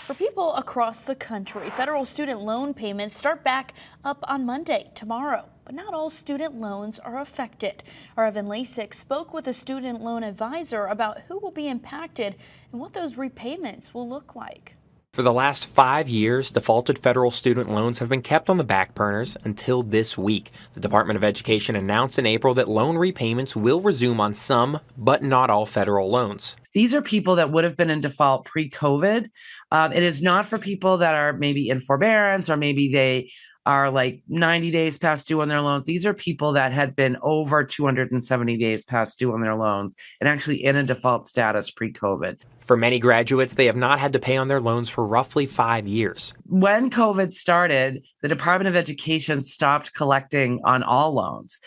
For people across the country, federal student loan payments start back up on Monday, tomorrow. But not all student loans are affected. Our Evan Lasik spoke with a student loan advisor about who will be impacted and what those repayments will look like. For the last 5 years, defaulted federal student loans have been kept on the back burners until this week. The Department of Education announced in April that loan repayments will resume on some, but not all federal loans. These are people that would have been in default pre-COVID. It is not for people that are maybe in forbearance or maybe they are like 90 days past due on their loans. These are people that had been over 270 days past due on their loans and actually in a default status pre-COVID. For many graduates, they have not had to pay on their loans for roughly 5 years. When COVID started, the Department of Education stopped collecting on all loans,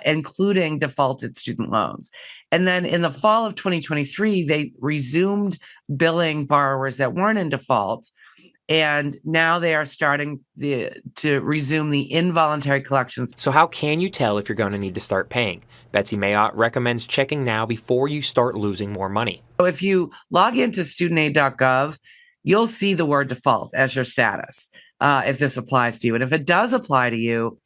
including defaulted student loans. And then in the fall of 2023, they resumed billing borrowers that weren't in default. And now they are starting to resume the involuntary collections. So how can you tell if you're going to need to start paying? Betsy Mayotte recommends checking now before you start losing more money. So if you log into studentaid.gov, you'll see the word default as your status if this applies to you. And if it does apply to you,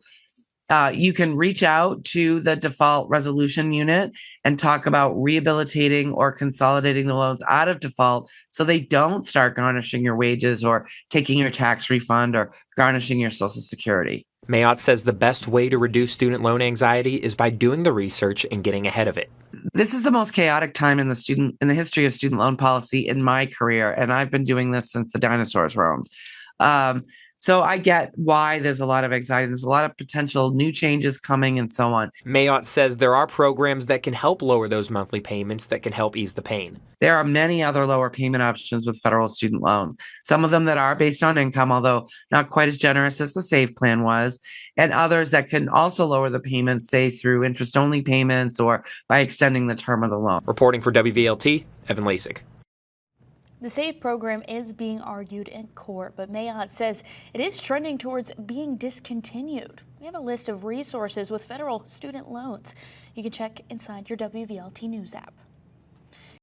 you can reach out to the default resolution unit and talk about rehabilitating or consolidating the loans out of default so they don't start garnishing your wages or taking your tax refund or garnishing your Social Security. Mayotte says the best way to reduce student loan anxiety is by doing the research and getting ahead of it. This is the most chaotic time in the history of student loan policy in my career, and I've been doing this since the dinosaurs roamed. So I get why there's a lot of anxiety. There's a lot of potential new changes coming and so on. Mayotte says there are programs that can help lower those monthly payments that can help ease the pain. There are many other lower payment options with federal student loans. Some of them that are based on income, although not quite as generous as the SAVE plan was, and others that can also lower the payments, say through interest-only payments or by extending the term of the loan. Reporting for WVLT, Evan Lasik. The SAVE program is being argued in court, but Mayotte says it is trending towards being discontinued. We have a list of resources with federal student loans. You can check inside your WVLT News app.